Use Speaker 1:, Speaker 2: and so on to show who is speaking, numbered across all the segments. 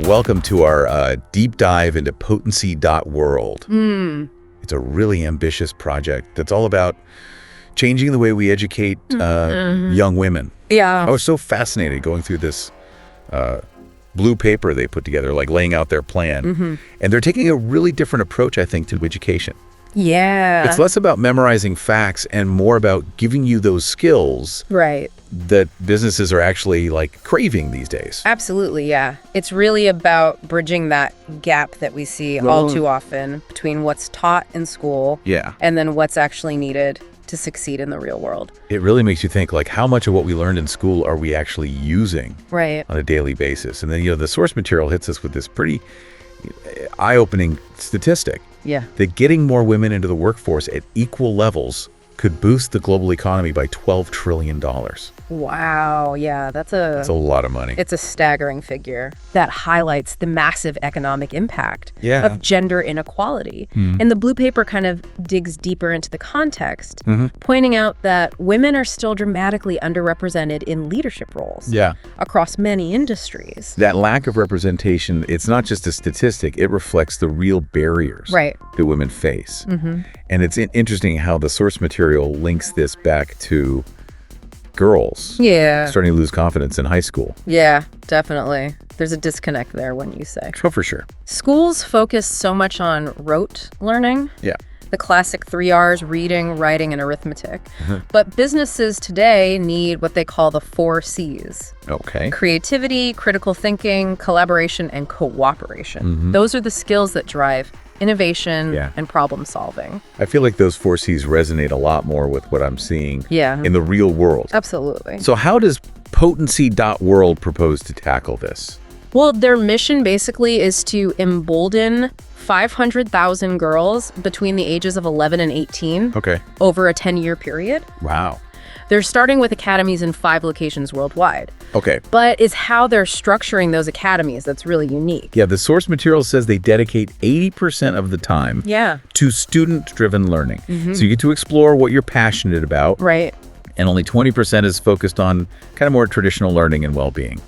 Speaker 1: Welcome to our deep dive into Potency.World. It's a really ambitious project that's all about changing the way we educate young women.
Speaker 2: Yeah.
Speaker 1: I was so fascinated going through this blue paper they put together, like laying out their plan. And they're taking a really different approach, I think, to education.
Speaker 2: Yeah.
Speaker 1: It's less about memorizing facts and more about giving you those skills that businesses are actually like craving these days.
Speaker 2: Absolutely, yeah. It's really about bridging that gap that we see all too often between what's taught in school and then what's actually needed to succeed in the real world.
Speaker 1: It really makes you think, like, how much of what we learned in school are we actually using on a daily basis? And then, the source material hits us with this pretty eye-opening statistic. That getting more women into the workforce at equal levels could boost the global economy by $12 trillion.
Speaker 2: Wow, yeah, that's
Speaker 1: a lot of money.
Speaker 2: It's a staggering figure that highlights the massive economic impact of gender inequality. And the blue paper kind of digs deeper into the context, pointing out that women are still dramatically underrepresented in leadership roles across many industries.
Speaker 1: That lack of representation, it's not just a statistic, it reflects the real barriers that women face. And it's interesting how the source material links this back to girls starting to lose confidence in high school.
Speaker 2: Yeah, definitely. There's a disconnect there, wouldn't you say?
Speaker 1: Oh, for sure.
Speaker 2: Schools focus so much on rote learning. The classic 3 R's, reading, writing, and arithmetic. But businesses today need what they call the 4 C's. Creativity, critical thinking, collaboration, and cooperation. Those are the skills that drive innovation and problem solving.
Speaker 1: I feel like those 4 C's resonate a lot more with what I'm seeing in the real world.
Speaker 2: Absolutely.
Speaker 1: So how does Potency.World propose to tackle this?
Speaker 2: Well, their mission basically is to embolden 500,000 girls between the ages of 11 and 18 over a 10-year period.
Speaker 1: Wow.
Speaker 2: They're starting with academies in 5 locations worldwide. But it's how they're structuring those academies that's really unique.
Speaker 1: The source material says they dedicate 80% of the time to student-driven learning. So you get to explore what you're passionate about. And only 20% is focused on kind of more traditional learning and well-being.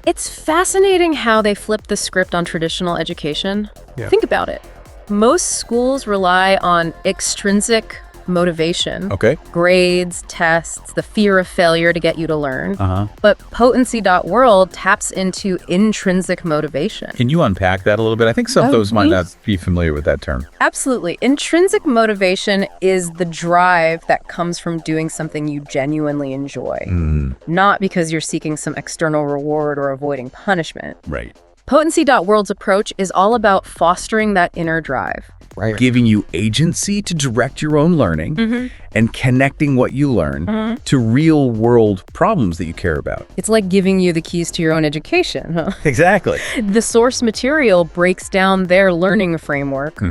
Speaker 2: It's fascinating how they flip the script on traditional education. Think about it. Most schools rely on extrinsic motivation, grades, tests, the fear of failure to get you to learn. But Potency.World taps into intrinsic motivation.
Speaker 1: Can you unpack that a little bit? I think some of those might not be familiar with that term.
Speaker 2: Absolutely. Intrinsic motivation is the drive that comes from doing something you genuinely enjoy, not because you're seeking some external reward or avoiding punishment. Potency.World's approach is all about fostering that inner drive.
Speaker 1: Giving you agency to direct your own learning and connecting what you learn to real world problems that you care about.
Speaker 2: It's like giving you the keys to your own education, huh?
Speaker 1: Exactly.
Speaker 2: The source material breaks down their learning framework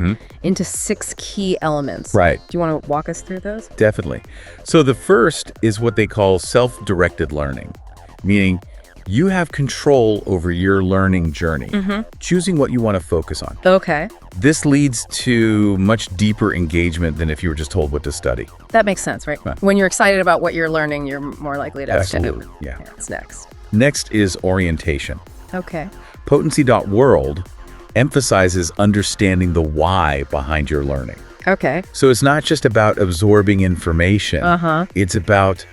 Speaker 2: into 6 key elements. Do you want to walk us through those?
Speaker 1: Definitely. So the first is what they call self-directed learning, meaning you have control over your learning journey, choosing what you want to focus on. This leads to much deeper engagement than if you were just told what to study.
Speaker 2: That makes sense, right? When you're excited about what you're learning, you're more likely to
Speaker 1: Absolutely.
Speaker 2: What's next?
Speaker 1: Next is orientation.
Speaker 2: Okay.
Speaker 1: Potency.World emphasizes understanding the why behind your learning.
Speaker 2: Okay.
Speaker 1: So it's not just about absorbing information. It's about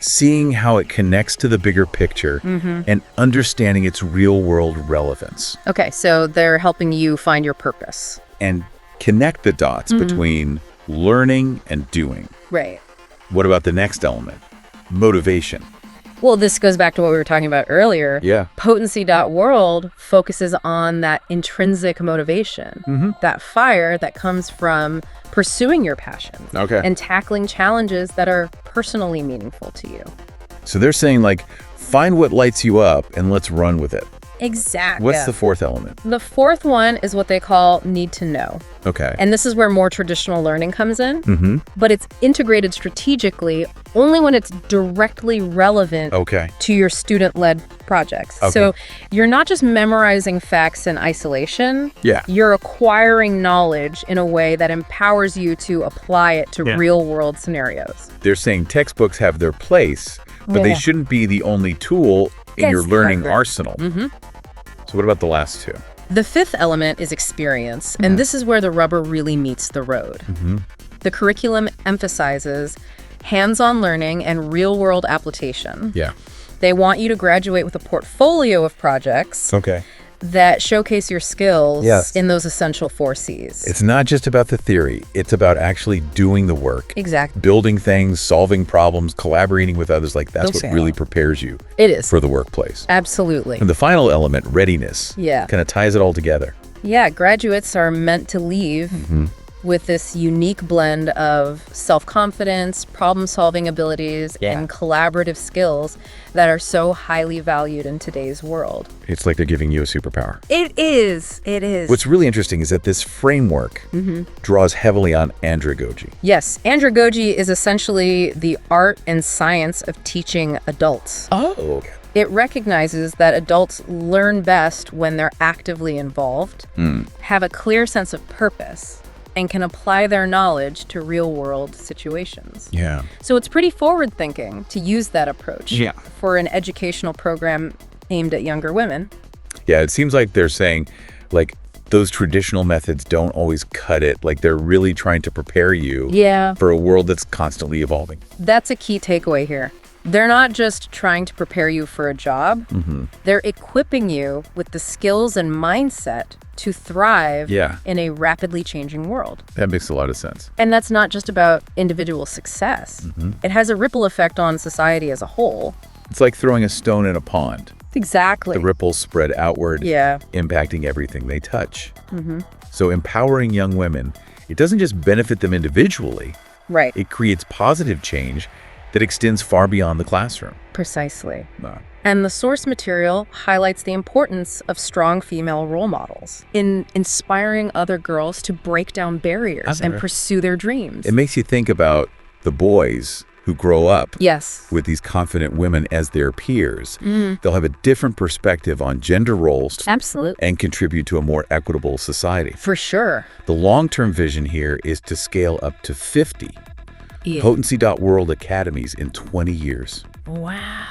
Speaker 1: seeing how it connects to the bigger picture and understanding its real-world relevance.
Speaker 2: Okay, so they're helping you find your purpose.
Speaker 1: And connect the dots between learning and doing.
Speaker 2: Right.
Speaker 1: What about the next element? Motivation.
Speaker 2: Well, this goes back to what we were talking about earlier. Potency.World focuses on that intrinsic motivation, that fire that comes from pursuing your passions and tackling challenges that are personally meaningful to you.
Speaker 1: So they're saying, like, find what lights you up and let's run with it.
Speaker 2: Exactly.
Speaker 1: What's the fourth element?
Speaker 2: The fourth one is what they call need to know. And this is where more traditional learning comes in, but it's integrated strategically only when it's directly relevant to your student-led projects. So you're not just memorizing facts in isolation. You're acquiring knowledge in a way that empowers you to apply it to real-world scenarios.
Speaker 1: They're saying textbooks have their place, but they shouldn't be the only tool in your learning arsenal. So what about the last two?
Speaker 2: The fifth element is experience, and this is where the rubber really meets the road. The curriculum emphasizes hands-on learning and real-world application.
Speaker 1: Yeah.
Speaker 2: They want you to graduate with a portfolio of projects that showcase your skills in those essential 4 C's.
Speaker 1: It's not just about the theory. It's about actually doing the work.
Speaker 2: Exactly.
Speaker 1: Building things, solving problems, collaborating with others. Like, that's what really prepares you for the workplace.
Speaker 2: Absolutely.
Speaker 1: And the final element, readiness, kind of ties it all together.
Speaker 2: Yeah, graduates are meant to leave with this unique blend of self-confidence, problem-solving abilities, and collaborative skills that are so highly valued in today's world.
Speaker 1: It's like they're giving you a superpower.
Speaker 2: It is. It is.
Speaker 1: What's really interesting is that this framework draws heavily on andragogy.
Speaker 2: Yes. Andragogy is essentially the art and science of teaching adults.
Speaker 1: Oh, okay.
Speaker 2: It recognizes that adults learn best when they're actively involved, have a clear sense of purpose, and can apply their knowledge to real-world situations.
Speaker 1: Yeah.
Speaker 2: So it's pretty forward-thinking to use that approach for an educational program aimed at younger women.
Speaker 1: Yeah, it seems like they're saying, like, those traditional methods don't always cut it. Like, they're really trying to prepare you for a world that's constantly evolving.
Speaker 2: That's a key takeaway here. They're not just trying to prepare you for a job. They're equipping you with the skills and mindset to thrive in a rapidly changing world.
Speaker 1: That makes a lot of sense.
Speaker 2: And that's not just about individual success. It has a ripple effect on society as a whole.
Speaker 1: It's like throwing a stone in a pond.
Speaker 2: Exactly.
Speaker 1: The ripples spread outward, impacting everything they touch. So empowering young women, it doesn't just benefit them individually.
Speaker 2: Right.
Speaker 1: It creates positive change that extends far beyond the classroom.
Speaker 2: Precisely. And the source material highlights the importance of strong female role models in inspiring other girls to break down barriers and pursue their dreams.
Speaker 1: It makes you think about the boys who grow up with these confident women as their peers. They'll have a different perspective on gender roles and contribute to a more equitable society.
Speaker 2: For sure.
Speaker 1: The long-term vision here is to scale up to 50 Potency.World academies in 20 years.
Speaker 2: Wow.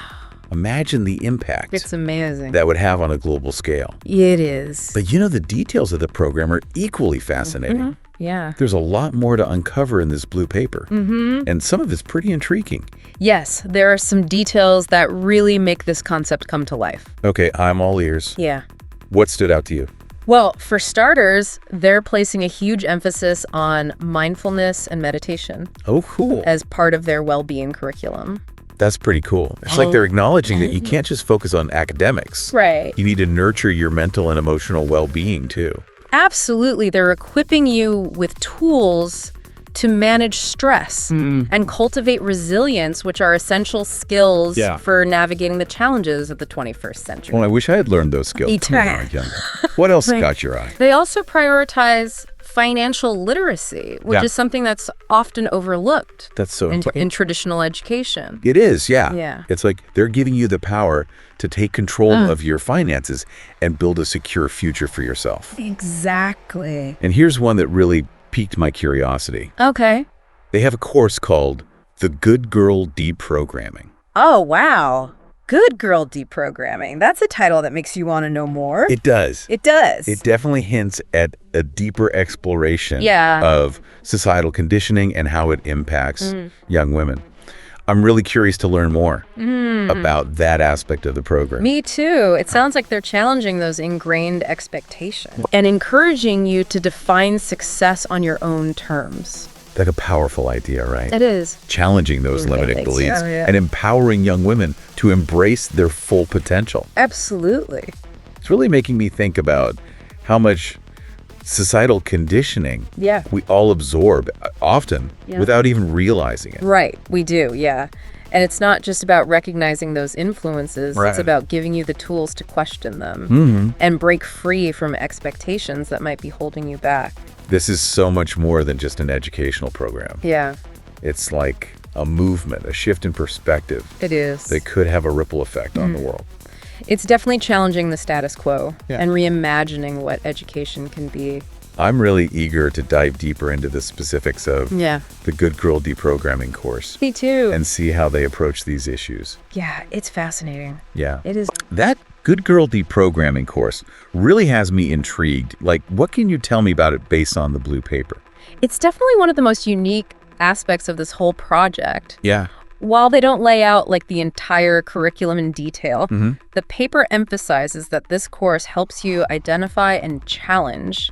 Speaker 1: Imagine the impact
Speaker 2: it's amazing
Speaker 1: that would have on a global scale.
Speaker 2: It is.
Speaker 1: But the details of the program are equally fascinating.
Speaker 2: Yeah.
Speaker 1: There's a lot more to uncover in this blue paper. And some of it's pretty intriguing.
Speaker 2: Yes, there are some details that really make this concept come to life.
Speaker 1: Okay, I'm all ears.
Speaker 2: Yeah.
Speaker 1: What stood out to you?
Speaker 2: Well, for starters, they're placing a huge emphasis on mindfulness and meditation.
Speaker 1: Oh, cool.
Speaker 2: As part of their well-being curriculum.
Speaker 1: That's pretty cool. It's like they're acknowledging that you can't just focus on academics.
Speaker 2: Right.
Speaker 1: You need to nurture your mental and emotional well-being, too.
Speaker 2: Absolutely. They're equipping you with tools to manage stress and cultivate resilience, which are essential skills for navigating the challenges of the 21st century.
Speaker 1: Well, I wish I had learned those skills when I was younger. What else caught your eye?
Speaker 2: They also prioritize financial literacy, which is something that's often overlooked.
Speaker 1: That's so important.
Speaker 2: In traditional education.
Speaker 1: It is,
Speaker 2: Yeah.
Speaker 1: It's like they're giving you the power to take control of your finances and build a secure future for yourself.
Speaker 2: Exactly.
Speaker 1: And here's one that really piqued my curiosity.
Speaker 2: Okay.
Speaker 1: They have a course called The Good Girl Deprogramming.
Speaker 2: Oh, wow. Good Girl Deprogramming. That's a title that makes you want to know more.
Speaker 1: It does.
Speaker 2: It does.
Speaker 1: It definitely hints at a deeper exploration of societal conditioning and how it impacts young women. I'm really curious to learn more about that aspect of the program.
Speaker 2: Me too. It sounds like they're challenging those ingrained expectations and encouraging you to define success on your own terms.
Speaker 1: Like a powerful idea, right?
Speaker 2: It is.
Speaker 1: Challenging those limiting beliefs and empowering young women to embrace their full potential.
Speaker 2: Absolutely.
Speaker 1: It's really making me think about how much societal conditioning we all absorb often without even realizing it.
Speaker 2: Right, we do, yeah. And it's not just about recognizing those influences, it's about giving you the tools to question them and break free from expectations that might be holding you back.
Speaker 1: This is so much more than just an educational program.
Speaker 2: Yeah.
Speaker 1: It's like a movement, a shift in perspective.
Speaker 2: It is.
Speaker 1: That could have a ripple effect on the world.
Speaker 2: It's definitely challenging the status quo and reimagining what education can be.
Speaker 1: I'm really eager to dive deeper into the specifics of the Good Girl Deprogramming course.
Speaker 2: Me too.
Speaker 1: And see how they approach these issues.
Speaker 2: Yeah, it's fascinating.
Speaker 1: Yeah.
Speaker 2: It is.
Speaker 1: That Good Girl Deprogramming course really has me intrigued. Like, what can you tell me about it based on the blue paper?
Speaker 2: It's definitely one of the most unique aspects of this whole project.
Speaker 1: Yeah.
Speaker 2: While they don't lay out like the entire curriculum in detail, the paper emphasizes that this course helps you identify and challenge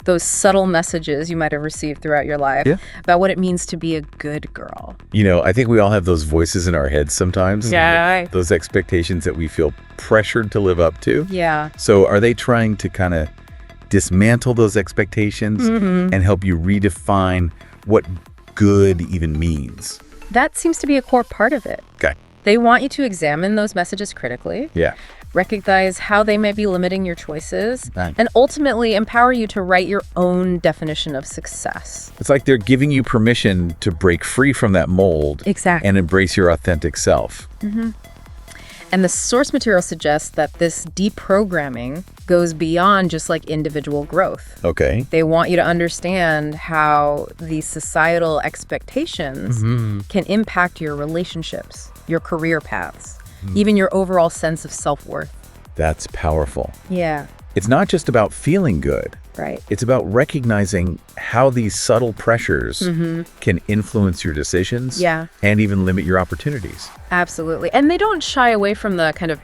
Speaker 2: those subtle messages you might have received throughout your life about what it means to be a good girl.
Speaker 1: I think we all have those voices in our heads sometimes.
Speaker 2: Yeah.
Speaker 1: Those expectations that we feel pressured to live up to.
Speaker 2: Yeah.
Speaker 1: So are they trying to kind of dismantle those expectations and help you redefine what good even means?
Speaker 2: That seems to be a core part of it.
Speaker 1: Okay.
Speaker 2: They want you to examine those messages critically.
Speaker 1: Yeah.
Speaker 2: Recognize how they may be limiting your choices, and ultimately empower you to write your own definition of success.
Speaker 1: It's like they're giving you permission to break free from that mold and embrace your authentic self.
Speaker 2: And the source material suggests that this deprogramming goes beyond just like individual growth.
Speaker 1: Okay.
Speaker 2: They want you to understand how these societal expectations can impact your relationships, your career paths, even your overall sense of self-worth.
Speaker 1: That's powerful.
Speaker 2: Yeah.
Speaker 1: It's not just about feeling good.
Speaker 2: Right.
Speaker 1: It's about recognizing how these subtle pressures can influence your decisions and even limit your opportunities.
Speaker 2: Absolutely. And they don't shy away from the kind of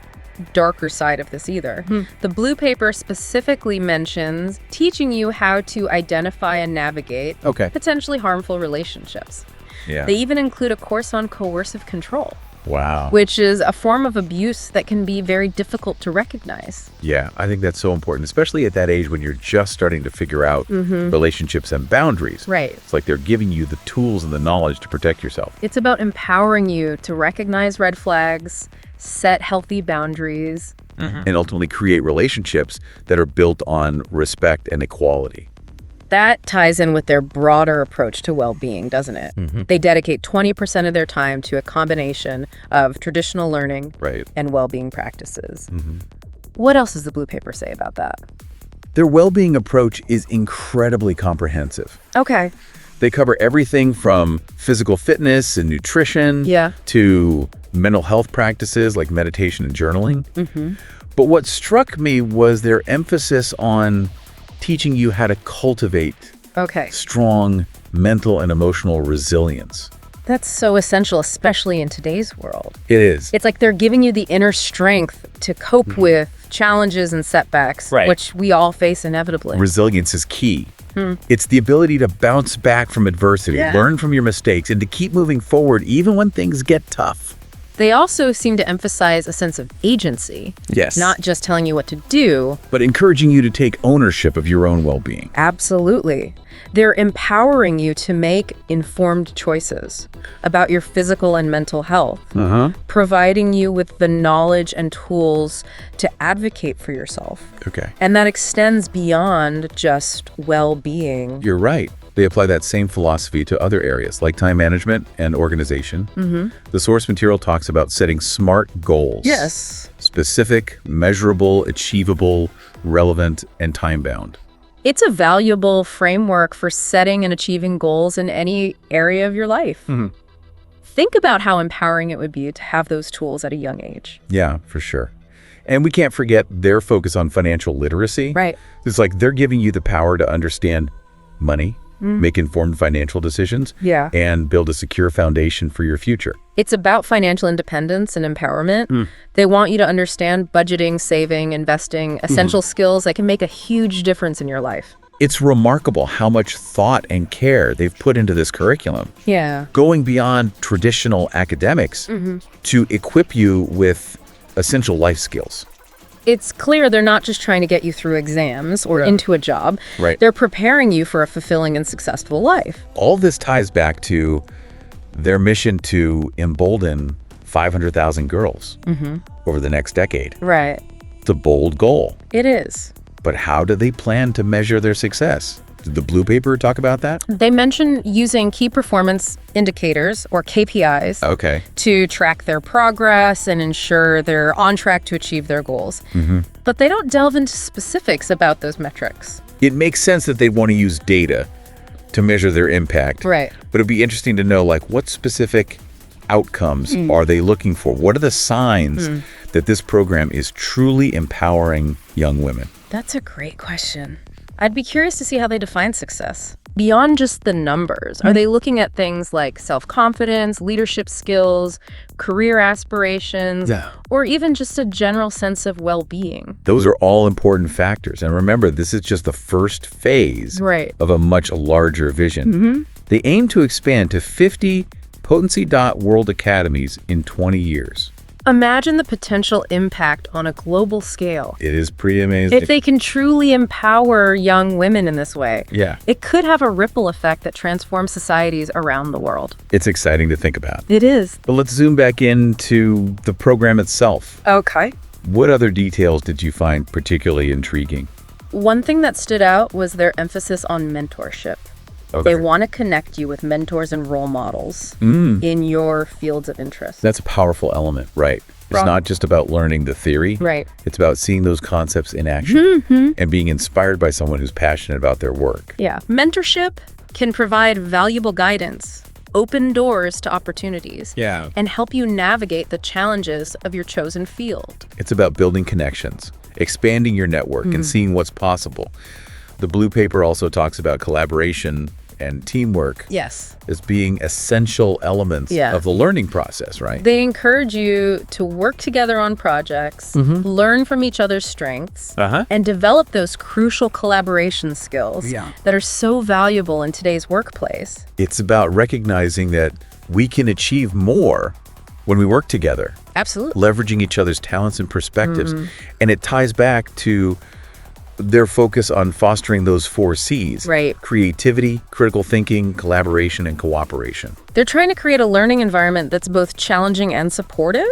Speaker 2: darker side of this either. The blue paper specifically mentions teaching you how to identify and navigate potentially harmful relationships.
Speaker 1: Yeah.
Speaker 2: They even include a course on coercive control.
Speaker 1: Wow.
Speaker 2: Which is a form of abuse that can be very difficult to recognize.
Speaker 1: Yeah, I think that's so important, especially at that age when you're just starting to figure out relationships and boundaries.
Speaker 2: Right.
Speaker 1: It's like they're giving you the tools and the knowledge to protect yourself.
Speaker 2: It's about empowering you to recognize red flags, set healthy boundaries,
Speaker 1: and ultimately create relationships that are built on respect and equality.
Speaker 2: That ties in with their broader approach to well-being, doesn't it? They dedicate 20% of their time to a combination of traditional learning and well-being practices. What else does the blue paper say about that?
Speaker 1: Their well-being approach is incredibly comprehensive.
Speaker 2: Okay.
Speaker 1: They cover everything from physical fitness and nutrition to mental health practices like meditation and journaling. But what struck me was their emphasis on teaching you how to cultivate strong mental and emotional resilience.
Speaker 2: That's so essential, especially in today's world.
Speaker 1: It is.
Speaker 2: It's like they're giving you the inner strength to cope with challenges and setbacks, which we all face inevitably.
Speaker 1: Resilience is key. It's the ability to bounce back from adversity, learn from your mistakes, and to keep moving forward even when things get tough.
Speaker 2: They also seem to emphasize a sense of agency.
Speaker 1: Yes.
Speaker 2: Not just telling you what to do,
Speaker 1: but encouraging you to take ownership of your own well-being.
Speaker 2: Absolutely. They're empowering you to make informed choices about your physical and mental health, providing you with the knowledge and tools to advocate for yourself. And that extends beyond just well-being.
Speaker 1: You're right. They apply that same philosophy to other areas like time management and organization. The source material talks about setting SMART goals.
Speaker 2: Yes.
Speaker 1: Specific, measurable, achievable, relevant, and time-bound.
Speaker 2: It's a valuable framework for setting and achieving goals in any area of your life. Think about how empowering it would be to have those tools at a young age.
Speaker 1: Yeah, for sure. And we can't forget their focus on financial literacy.
Speaker 2: Right.
Speaker 1: It's like they're giving you the power to understand money, make informed financial decisions, and build a secure foundation for your future.
Speaker 2: It's about financial independence and empowerment. They want you to understand budgeting, saving, investing, essential skills that can make a huge difference in your life.
Speaker 1: It's remarkable how much thought and care they've put into this curriculum.
Speaker 2: Yeah.
Speaker 1: Going beyond traditional academics to equip you with essential life skills.
Speaker 2: It's clear they're not just trying to get you through exams or into a job. They're preparing you for a fulfilling and successful life.
Speaker 1: All this ties back to their mission to embolden 500,000 girls over the next decade.
Speaker 2: Right.
Speaker 1: It's a bold goal.
Speaker 2: It is.
Speaker 1: But how do they plan to measure their success? Did the blue paper talk about that?
Speaker 2: They mention using key performance indicators, or KPIs, to track their progress and ensure they're on track to achieve their goals. But they don't delve into specifics about those metrics.
Speaker 1: It makes sense that they want to use data to measure their impact.
Speaker 2: Right.
Speaker 1: But it'd be interesting to know, like, what specific outcomes are they looking for? What are the signs that this program is truly empowering young women?
Speaker 2: That's a great question. I'd be curious to see how they define success. Beyond just the numbers, are they looking at things like self-confidence, leadership skills, career aspirations, or even just a general sense of well-being?
Speaker 1: Those are all important factors. And remember, this is just the first phase of a much larger vision. They aim to expand to 50 Potency.World academies in 20 years.
Speaker 2: Imagine the potential impact on a global scale.
Speaker 1: It is pretty amazing.
Speaker 2: If they can truly empower young women in this way, it could have a ripple effect that transforms societies around the world.
Speaker 1: It's exciting to think about.
Speaker 2: It is.
Speaker 1: But let's zoom back into the program itself.
Speaker 2: Okay.
Speaker 1: What other details did you find particularly intriguing?
Speaker 2: One thing that stood out was their emphasis on mentorship. They want to connect you with mentors and role models in your fields of interest.
Speaker 1: That's a powerful element, right? It's not just about learning the theory. It's about seeing those concepts in action and being inspired by someone who's passionate about their work.
Speaker 2: Mentorship can provide valuable guidance, open doors to opportunities, and help you navigate the challenges of your chosen field.
Speaker 1: It's about building connections, expanding your network, and seeing what's possible. The Blue Paper also talks about collaboration and teamwork as being essential elements of the learning process, right?
Speaker 2: They encourage you to work together on projects, learn from each other's strengths, and develop those crucial collaboration skills that are so valuable in today's workplace.
Speaker 1: It's about recognizing that we can achieve more when we work together.
Speaker 2: Absolutely.
Speaker 1: Leveraging each other's talents and perspectives. And it ties back to their focus on fostering those 4 C's. Creativity, critical thinking, collaboration, and cooperation.
Speaker 2: They're trying to create a learning environment that's both challenging and supportive,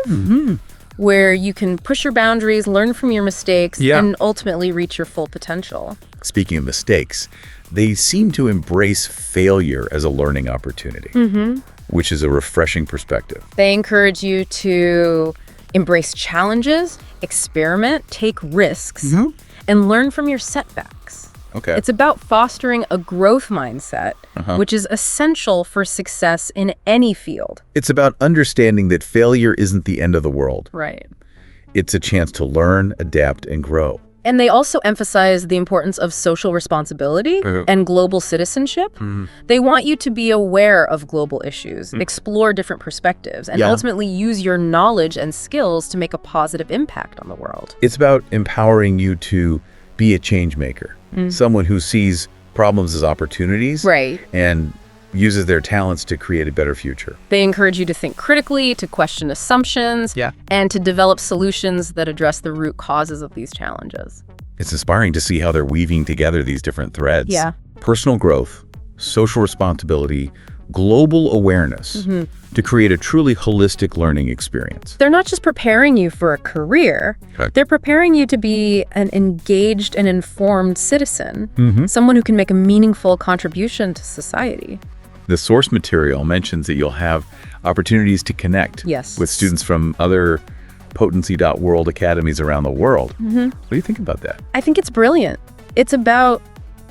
Speaker 2: where you can push your boundaries, learn from your mistakes, and ultimately reach your full potential.
Speaker 1: Speaking of mistakes, they seem to embrace failure as a learning opportunity, which is a refreshing perspective.
Speaker 2: They encourage you to embrace challenges, experiment, take risks, and learn from your setbacks. It's about fostering a growth mindset, which is essential for success in any field.
Speaker 1: It's about understanding that failure isn't the end of the world. It's a chance to learn, adapt, and grow.
Speaker 2: And they also emphasize the importance of social responsibility and global citizenship. They want you to be aware of global issues, explore different perspectives, and ultimately use your knowledge and skills to make a positive impact on the world.
Speaker 1: It's about empowering you to be a change maker, someone who sees problems as opportunities and uses their talents to create a better future.
Speaker 2: They encourage you to think critically, to question assumptions, and to develop solutions that address the root causes of these challenges.
Speaker 1: It's inspiring to see how they're weaving together these different threads. Personal growth, social responsibility, global awareness to create a truly holistic learning experience.
Speaker 2: They're not just preparing you for a career, they're preparing you to be an engaged and informed citizen, someone who can make a meaningful contribution to society.
Speaker 1: The source material mentions that you'll have opportunities to connect with students from other Potency.World academies around the world. What do you think about that?
Speaker 2: I think it's brilliant. It's about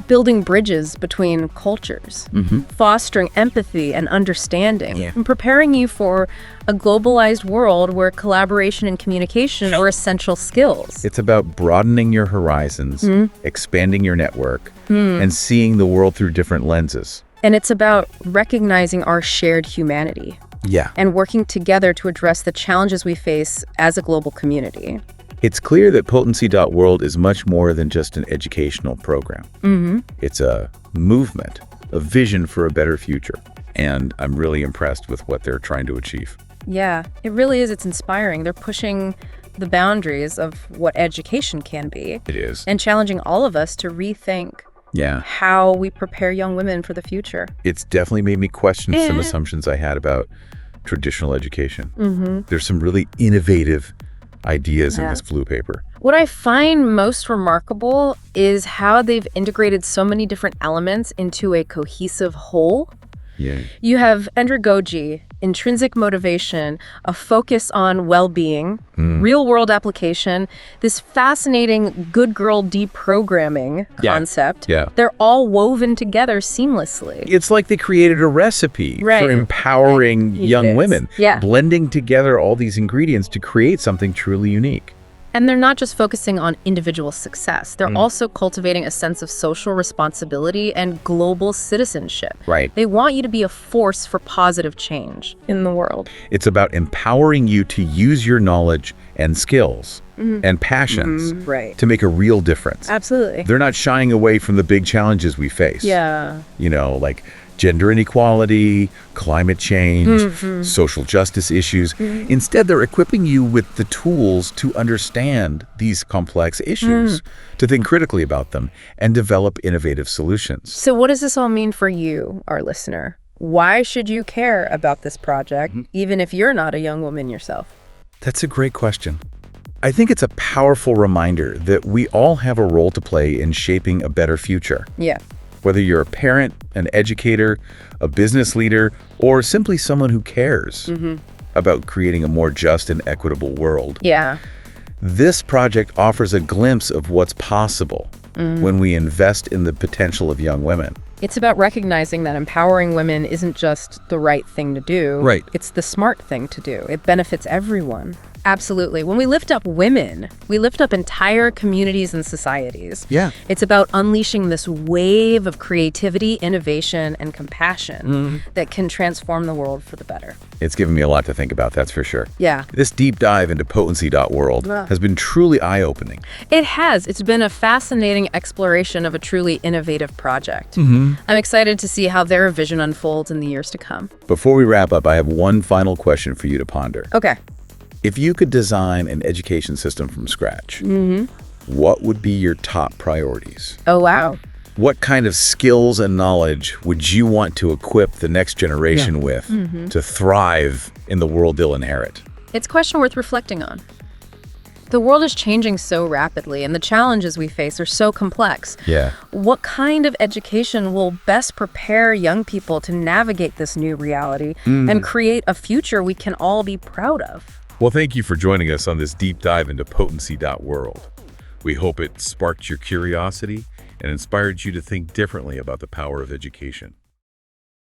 Speaker 2: building bridges between cultures, fostering empathy and understanding, and preparing you for a globalized world where collaboration and communication are essential skills.
Speaker 1: It's about broadening your horizons, expanding your network, and seeing the world through different lenses.
Speaker 2: And it's about recognizing our shared humanity. And working together to address the challenges we face as a global community.
Speaker 1: It's clear that Potency.World is much more than just an educational program. It's a movement, a vision for a better future. And I'm really impressed with what they're trying to achieve.
Speaker 2: Yeah, it really is. It's inspiring. They're pushing the boundaries of what education can be.
Speaker 1: It is.
Speaker 2: And challenging all of us to rethink how we prepare young women for the future.
Speaker 1: It's definitely made me question some assumptions I had about traditional education. There's some really innovative ideas in this Blue Paper.
Speaker 2: What I find most remarkable is how they've integrated so many different elements into a cohesive whole.
Speaker 1: Yeah.
Speaker 2: You have andragogy, intrinsic motivation, a focus on well-being, real-world application, this fascinating good girl deprogramming concept.
Speaker 1: Yeah.
Speaker 2: They're all woven together seamlessly.
Speaker 1: It's like they created a recipe for empowering young women, blending together all these ingredients to create something truly unique.
Speaker 2: And they're not just focusing on individual success. They're also cultivating a sense of social responsibility and global citizenship.
Speaker 1: Right.
Speaker 2: They want you to be a force for positive change in the world.
Speaker 1: It's about empowering you to use your knowledge and skills and passions to make a real difference.
Speaker 2: Absolutely.
Speaker 1: They're not shying away from the big challenges we face.
Speaker 2: Yeah.
Speaker 1: You know, like gender inequality, climate change, social justice issues. Instead, they're equipping you with the tools to understand these complex issues, to think critically about them, and develop innovative solutions.
Speaker 2: So what does this all mean for you, our listener? Why should you care about this project, even if you're not a young woman yourself?
Speaker 1: That's a great question. I think it's a powerful reminder that we all have a role to play in shaping a better future.
Speaker 2: Yeah.
Speaker 1: Whether you're a parent, an educator, a business leader, or simply someone who cares about creating a more just and equitable world.
Speaker 2: Yeah.
Speaker 1: This project offers a glimpse of what's possible when we invest in the potential of young women.
Speaker 2: It's about recognizing that empowering women isn't just the right thing to do.
Speaker 1: Right.
Speaker 2: It's the smart thing to do. It benefits everyone. Absolutely. When we lift up women, we lift up entire communities and societies.
Speaker 1: Yeah.
Speaker 2: It's about unleashing this wave of creativity, innovation, and compassion that can transform the world for the better.
Speaker 1: It's given me a lot to think about, that's for sure.
Speaker 2: Yeah.
Speaker 1: This deep dive into Potency.World has been truly eye-opening.
Speaker 2: It has. It's been a fascinating exploration of a truly innovative project. I'm excited to see how their vision unfolds in the years to come.
Speaker 1: Before we wrap up, I have one final question for you to ponder.
Speaker 2: Okay.
Speaker 1: If you could design an education system from scratch, what would be your top priorities?
Speaker 2: Oh, wow.
Speaker 1: What kind of skills and knowledge would you want to equip the next generation with to thrive in the world they'll inherit?
Speaker 2: It's a question worth reflecting on. The world is changing so rapidly, and the challenges we face are so complex.
Speaker 1: Yeah.
Speaker 2: What kind of education will best prepare young people to navigate this new reality and create a future we can all be proud of?
Speaker 1: Well, thank you for joining us on this deep dive into Potency.World. We hope it sparked your curiosity and inspired you to think differently about the power of education.